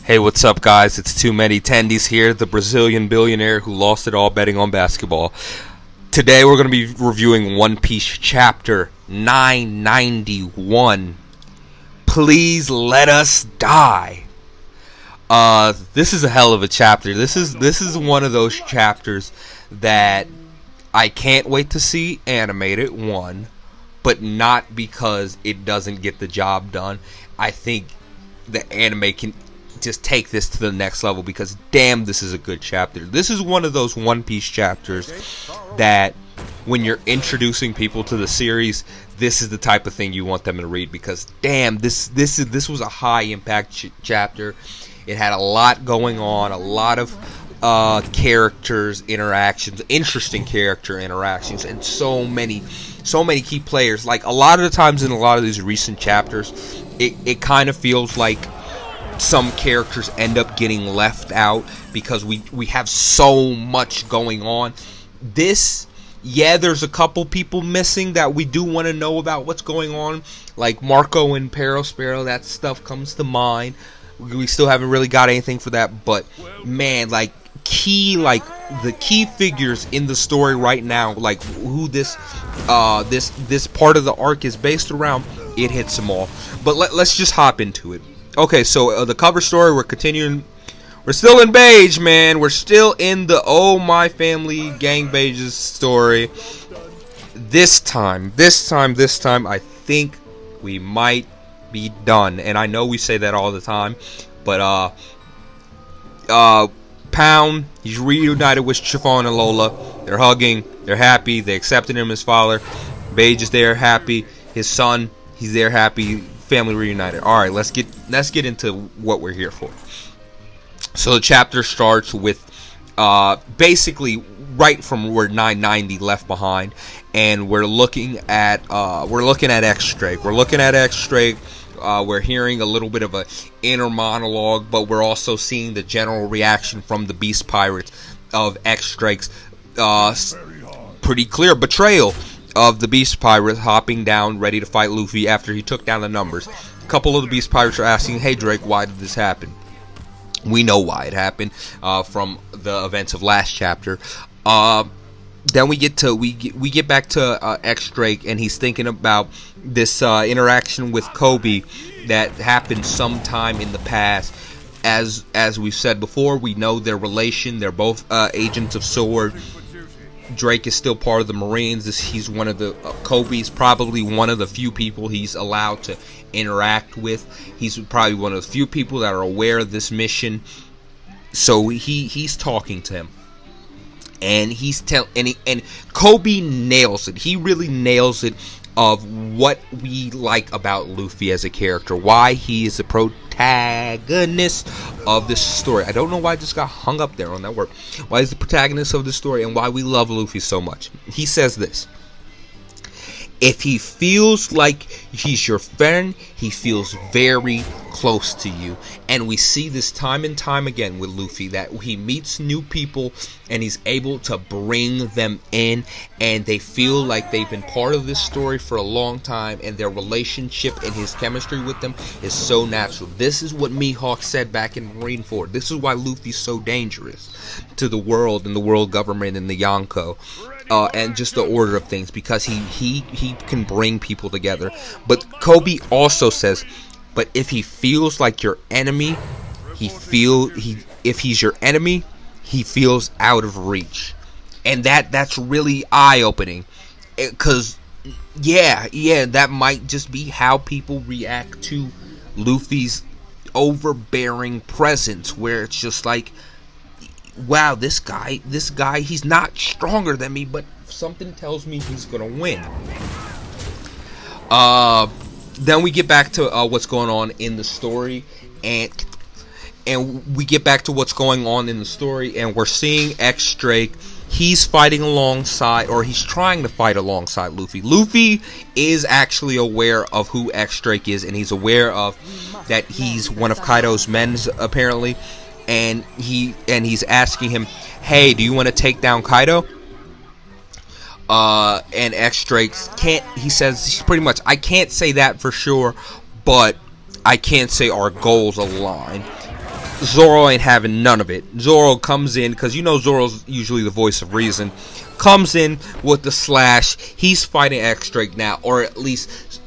Hey, what's up, guys? It's Too Many Tendies here, the Brazilian billionaire who lost it all betting on basketball. Today, we're going to be reviewing One Piece chapter 991. Please let us die. This is a hell of a chapter. This is one of those chapters that I can't wait to see animated, one, but not because it doesn't get the job done. I think the anime can just take this to the next level because damn, this is a good chapter. This is one of those One Piece chapters that when you're introducing people to the series, this is the type of thing you want them to read because damn, this was a high impact chapter. It had a lot going on, a lot of characters interactions, interesting character interactions, and so many key players. Like a lot of the times in a lot of these recent chapters, it kind of feels like some characters end up getting left out because we have so much going on. This, yeah, there's a couple people missing that we do want to know about what's going on, like Marco and Perospero. That stuff comes to mind. We still haven't really got anything for that, but man, the key figures in the story right now, like who this part of the arc is based around, it hits them all. But let's just hop into it. Okay, so the cover story, we're continuing. We're still in Beige, man. We're still in the Oh My Family Gang Beige's story. This time, I think we might be done. And I know we say that all the time, but Pound, he's reunited with Chiffon and Lola. They're hugging. They're happy. They accepted him as father. Beige is there, happy. His son, he's there, happy. Family reunited. All right, let's get into what we're here for. So the chapter starts with basically right from where 990 left behind, and we're looking at X-Drake. We're hearing a little bit of a inner monologue, but we're also seeing the general reaction from the Beast Pirates of X-Drake's pretty clear betrayal of the Beast Pirates, hopping down ready to fight Luffy after he took down the numbers. A couple of the Beast Pirates are asking, "Hey Drake, why did this happen?" We know why it happened from the events of last chapter. Then we get back to X Drake, and he's thinking about this interaction with Kobe that happened sometime in the past. As we've said before, we know their relation. They're both agents of Sword. Drake is still part of the Marines. He's one of the Kobe's probably one of the few people he's allowed to interact with. He's probably one of the few people that are aware of this mission. So he's talking to him, and and Kobe nails it. He really nails it of what we like about Luffy as a character, why he is the protagonist of this story. I don't know why I just got hung up there on that word. Why he's the protagonist of the story and why we love Luffy so much. He says this: if he feels like he's your friend, he feels very close to you. And we see this time and time again with Luffy, that he meets new people and he's able to bring them in, and they feel like they've been part of this story for a long time, and their relationship and his chemistry with them is so natural. This is what Mihawk said back in Marineford. This is why Luffy's so dangerous to the world and the world government and the Yonko. And just the order of things, because he can bring people together. But Kobe also says, but if he feels like your enemy, if he's your enemy, he feels out of reach. And that's really eye-opening, because that might just be how people react to Luffy's overbearing presence, where it's just like, wow, this guy, he's not stronger than me, but something tells me he's gonna win. Then we get back to what's going on in the story, and we get back to what's going on in the story, and we're seeing X Drake. He's fighting alongside, or he's trying to fight alongside Luffy. Luffy is actually aware of who X Drake is, and he's aware of that he's one of Kaido's men, apparently. And he's asking him, "Hey, do you want to take down Kaido?" And X Drake he says pretty much, "I can't say that for sure, but I can't say our goals align." Zoro ain't having none of it. Zoro comes in, because you know Zoro's usually the voice of reason, comes in with the slash. He's fighting X-Drake now, or at least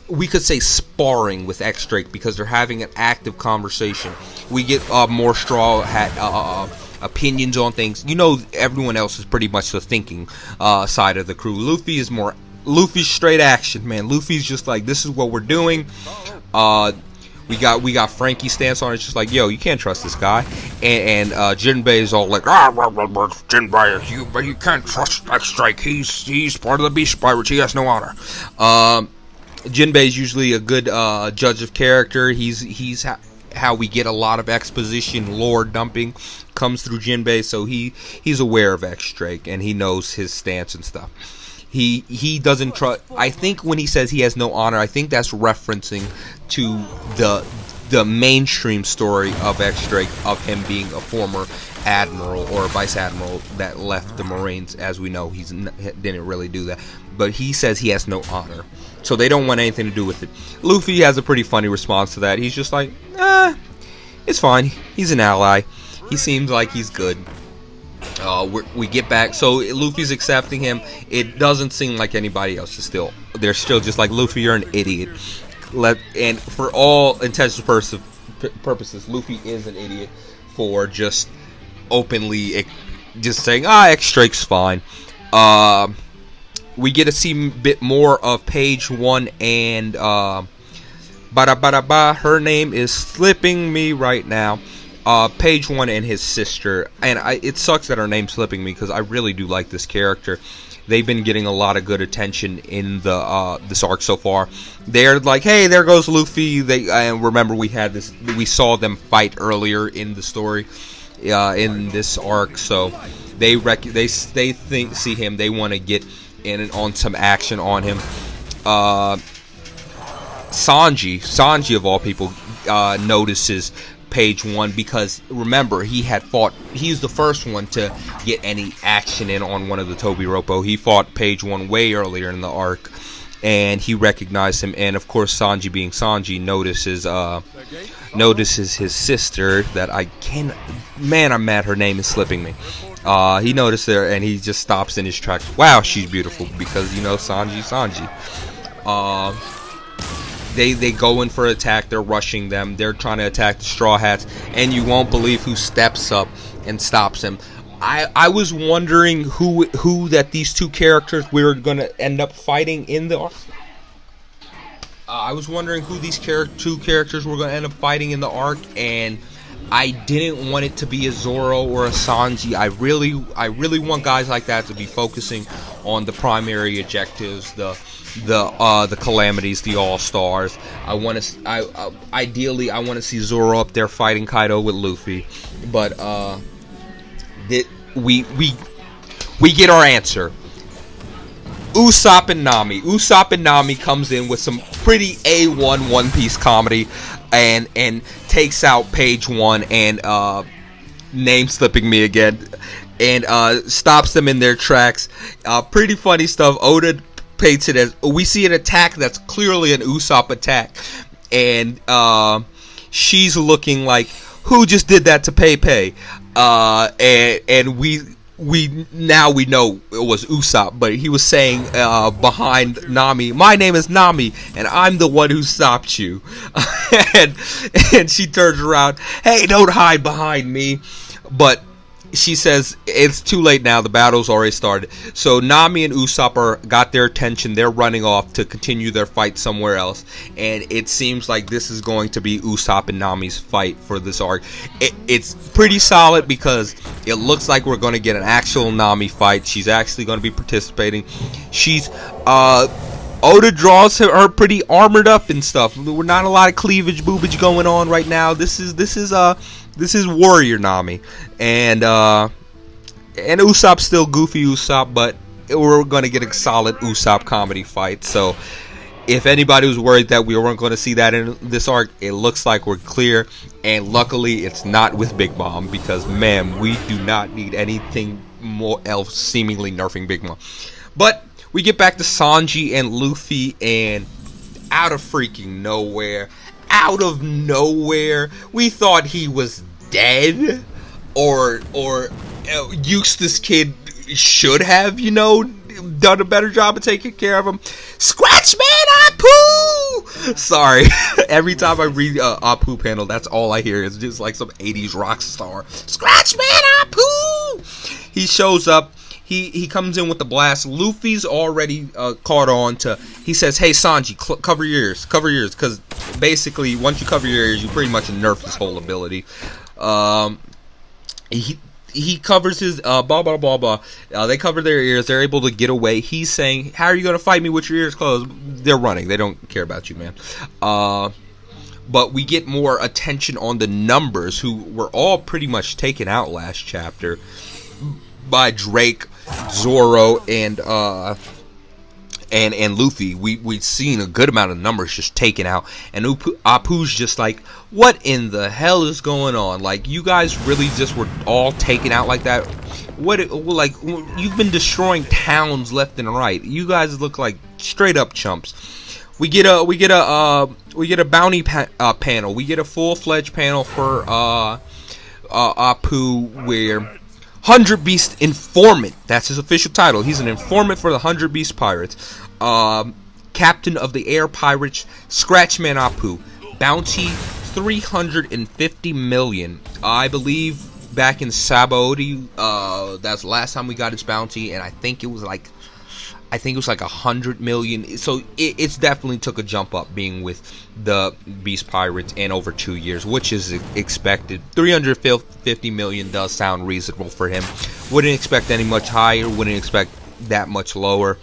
we could say sparring with X-Drake, because they're having an active conversation. We get more Straw Hat opinions on things. You know, everyone else is pretty much the thinking side of the crew. Luffy's straight action, man. Luffy's just like, this is what we're doing. We got Frankie's stance on it, just like, yo, you can't trust this guy. And Jinbei is all like, Jinbei, you can't trust X-Drake. He's part of the Beast Pirates. He has no honor. Jinbei is usually a good judge of character. He's how we get a lot of exposition, lore dumping comes through Jinbei. So he's aware of X-Drake, and he knows his stance and stuff. He doesn't trust. I think when he says he has no honor, I think that's referencing to the mainstream story of X-Drake, of him being a former admiral or vice admiral that left the Marines. As we know, he didn't really do that, but he says he has no honor, so they don't want anything to do with it. Luffy has a pretty funny response to that. He's just like, it's fine. He's an ally. He seems like he's good. We get back, so Luffy's accepting him. It doesn't seem like anybody else is still. They're still just like, Luffy, you're an idiot. And for all intents and purposes, Luffy is an idiot for just openly just saying, X-Drake's fine. We get to see a bit more of Page 1 and her name is slipping me right now. Page 1 and his sister, and it sucks that her name's slipping me, because I really do like this character. They've been getting a lot of good attention in the this arc so far. They're like, hey, there goes Luffy. And remember, we saw them fight earlier in the story, in this arc. So they see him. They want to get in on some action on him. Sanji of all people notices Page 1, because remember, he's the first one to get any action in on one of the Tobiropo. He fought Page 1 way earlier in the arc, and he recognized him. And of course, Sanji being Sanji notices his sister that I'm mad her name is slipping me. He noticed her, and he just stops in his tracks. Wow, she's beautiful, because you know Sanji. They go in for an attack. They're rushing them. They're trying to attack the Straw Hats, and you won't believe who steps up and stops him. I was wondering who that these two characters we were going to end up fighting in the arc. I was wondering who these two characters were going to end up fighting in the arc, and I didn't want it to be a Zoro or a Sanji. I really want guys like that to be focusing on the primary objectives, the calamities, the all-stars. Ideally I want to see Zoro up there fighting Kaido with Luffy, but we get our answer. Usopp and Nami. Usopp and Nami comes in with some pretty A1 One Piece comedy, and takes out Page 1 and name slipping me again, and stops them in their tracks. Pretty funny stuff. Oda paints it as, we see an attack that's clearly an Usopp attack, and she's looking like, who just did that to Pepe? And we know it was Usopp, but he was saying behind Nami, my name is Nami, and I'm the one who stopped you. and she turns around, hey, don't hide behind me. But she says it's too late now. The battle's already started. So Nami and Usopp got their attention. They're running off to continue their fight somewhere else. And it seems like this is going to be Usopp and Nami's fight for this arc. It's pretty solid, because it looks like we're going to get an actual Nami fight. She's actually going to be participating. She's Oda draws her pretty armored up and stuff. We're not a lot of cleavage, boobage going on right now. This is warrior Nami, and Usopp's still goofy Usopp, but we're gonna get a solid Usopp comedy fight. So if anybody was worried that we weren't going to see that in this arc, it looks like we're clear. And luckily, it's not with Big Mom, because man, we do not need anything more else seemingly nerfing Big Mom. But we get back to Sanji and Luffy, and out of freaking nowhere, out of nowhere. We thought he was dead, or Eustace Kid should have, done a better job of taking care of him. Scratchman Apu! Sorry, every time I read Apu panel, that's all I hear is just like some 80s rock star. Scratchman Apu! He shows up. He comes in with the blast. Luffy's already caught on to. He says, "Hey Sanji, cover your ears, because basically once you cover your ears, you pretty much nerf his whole ability." He covers his blah blah blah blah. They cover their ears. They're able to get away. He's saying, "How are you gonna fight me with your ears closed?" They're running. They don't care about you, man. But we get more attention on the numbers, who were all pretty much taken out last chapter by Drake, Zoro, and Luffy. We've seen a good amount of numbers just taken out, and Apu's just like, what in the hell is going on? Like, you guys really just were all taken out like that? Like, you've been destroying towns left and right. You guys look like straight up chumps. We get a bounty panel. We get a full-fledged panel for Apu, where 100 Beast Informant, that's his official title. He's an informant for the 100 Beast Pirates. Captain of the Air Pirates, Scratchman Apu. Bounty 350 million. I believe back in Sabaody, that's the last time we got his bounty, and I think it was like 100 million. So it's definitely took a jump up being with the Beast Pirates in over 2 years, which is expected. 350 million does sound reasonable for him. Wouldn't expect any much higher, wouldn't expect that much lower.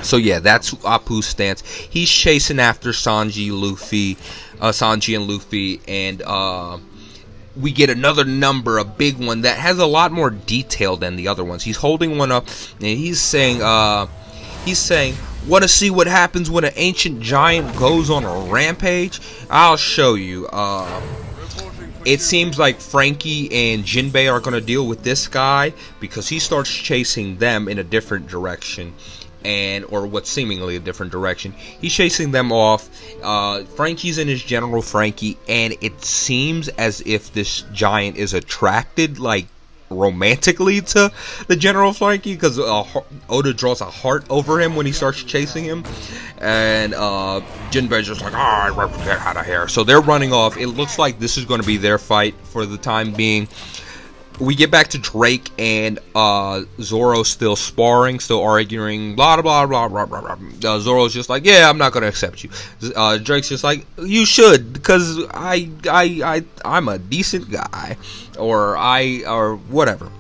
So yeah, that's Apu's stance. He's chasing after Sanji and Luffy, and we get another number, a big one that has a lot more detail than the other ones. He's holding one up, and he's saying, "Want to see what happens when an ancient giant goes on a rampage? I'll show you." It seems like Frankie and Jinbei are going to deal with this guy, because he starts chasing them in a different direction. Or what's seemingly a different direction. He's chasing them off. Frankie's in his General Frankie, and it seems as if this giant is attracted, like, romantically to the General Frankie, because Oda draws a heart over him when he starts chasing him, and Jinbei's just like, I want to get out of here. So they're running off. It looks like this is going to be their fight for the time being. We get back to Drake and Zoro still sparring, still arguing, blah, blah, blah, blah, blah, blah. Zoro's just like, yeah, I'm not going to accept you. Drake's just like, you should, because I'm a decent guy, or whatever.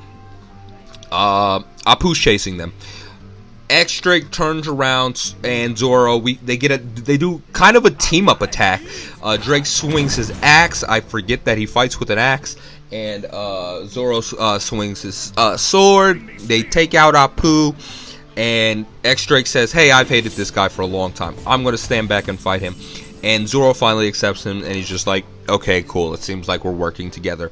Apu's chasing them. Drake turns around, and Zoro, they do kind of a team-up attack. Drake swings his axe. I forget that he fights with an axe. And Zoro swings his sword. They take out Apu, and Drake says, "Hey, I've hated this guy for a long time. I'm going to stand back and fight him." And Zoro finally accepts him, and he's just like, "Okay, cool. It seems like we're working together."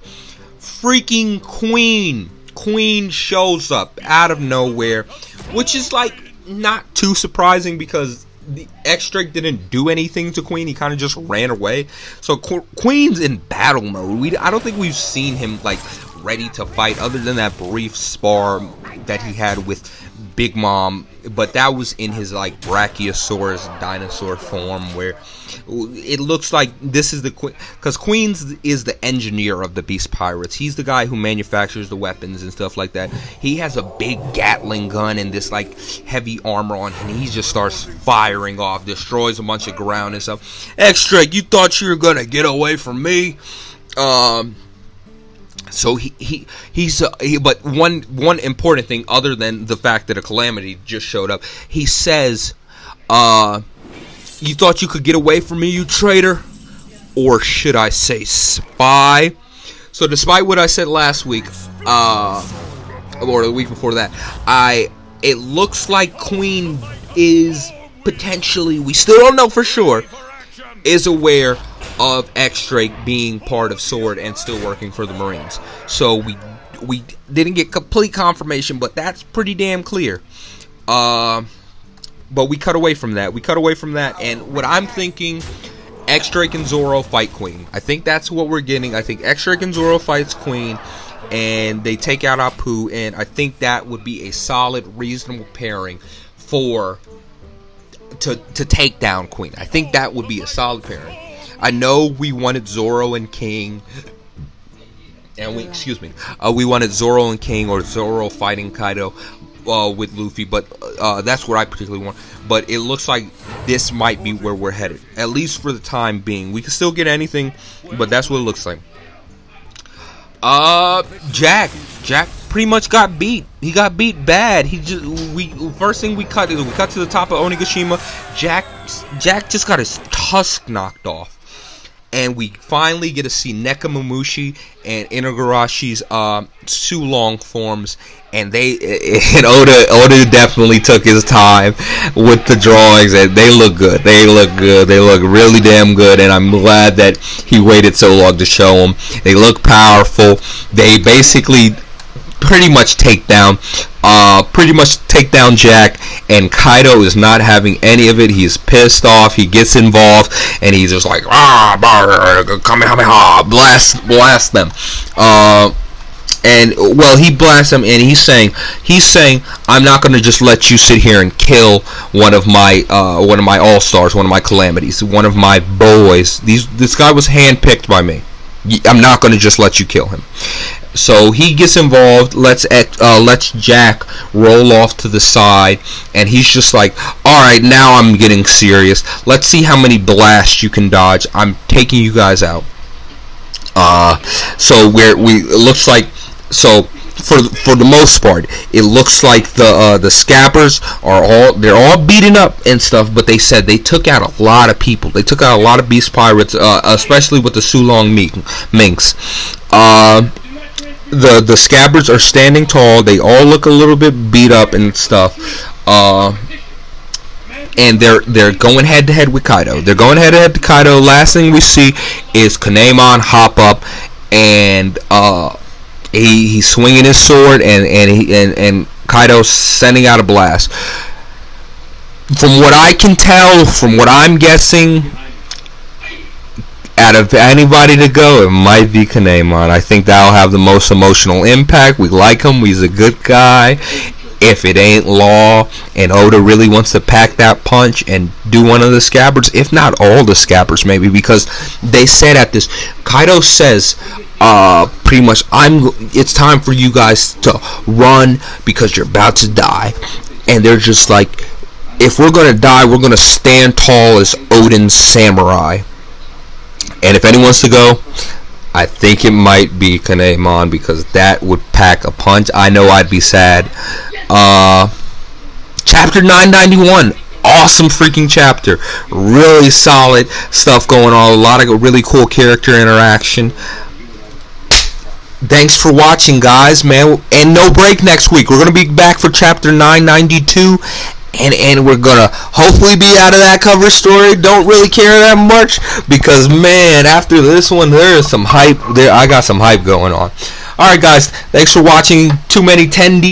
Freaking Queen shows up out of nowhere, which is like not too surprising, because the Drake didn't do anything to Queen. He kind of just ran away. So Queen's in battle mode. I don't think we've seen him like ready to fight, other than that brief spar that he had with Big Mom, but that was in his like Brachiosaurus dinosaur form, where it looks like this is the Queen, because Queen's is the engineer of the Beast Pirates. He's the guy who manufactures the weapons and stuff like that. He has a big Gatling gun and this like heavy armor on, and he just starts firing off, destroys a bunch of ground and stuff. Drake, you thought you were gonna get away from me? So but one important thing, other than the fact that a calamity just showed up, he says, you thought you could get away from me, you traitor? Or should I say spy? So despite what I said last week, or the week before that, it looks like Queen is potentially, we still don't know for sure, is aware of Drake being part of Sword and still working for the Marines. So we didn't get complete confirmation, but that's pretty damn clear. But we cut away from that. And what I'm thinking, X-Drake and Zoro fight Queen. I think that's what we're getting. I think X-Drake and Zoro fights Queen, and they take out Apu, and I think that would be a solid, reasonable pairing to take down Queen. I think that would be a solid pairing. I know we wanted Zoro and King, and we wanted Zoro and King, or Zoro fighting Kaido with Luffy, but that's what I particularly want. But it looks like this might be where we're headed, at least for the time being. We can still get anything, but that's what it looks like. Jack pretty much got beat. He got beat bad. First thing we cut to the top of Onigashima. Jack just got his tusk knocked off. And we finally get to see Nekomamushi and Inagarashi's Sulong forms, and Oda definitely took his time with the drawings, and they look good. They look really damn good, and I'm glad that he waited so long to show them. They look powerful. They basically pretty much take down Jack, and Kaido is not having any of it. He's pissed off. He gets involved, and he's just like, Kamehameha, blast them. And well, he blasts them, and he's saying, I'm not going to just let you sit here and kill one of my all-stars, one of my calamities, one of my boys. This guy was handpicked by me. I'm not going to just let you kill him. So he gets involved, lets Jack roll off to the side, and he's just like, alright, now I'm getting serious. Let's see how many blasts you can dodge. I'm taking you guys out. So for the most part, it looks like the Scabbers they're all beaten up and stuff, but they said they took out a lot of people. They took out a lot of beast pirates, especially with the Sulong minks. The Scabbers are standing tall. They all look a little bit beat up and stuff. And they're going head to head with Kaido. Last thing we see is Kanemon hop up, and he's swinging his sword, and Kaido's sending out a blast. From what I can tell, from what I'm guessing, out of anybody to go, it might be Kanemon. I think that'll have the most emotional impact. We like him. He's a good guy. If it ain't Law and Oda really wants to pack that punch and do one of the Scabbers, if not all the Scabbers, maybe, because they said at this, Kaido says, pretty much, it's time for you guys to run because you're about to die. And they're just like, if we're gonna die, we're gonna stand tall as Odin's samurai. And if anyone wants to go, I think it might be Kanemon, because that would pack a punch. I know I'd be sad. Chapter 991. Awesome freaking chapter. Really solid stuff going on. A lot of really cool character interaction. Thanks for watching, guys, man. And no break next week. We're going to be back for chapter 992. And we're gonna hopefully be out of that cover story. Don't really care that much, because man, after this one, there is some hype. I got some hype going on. Alright, guys, thanks for watching. Too many 10D.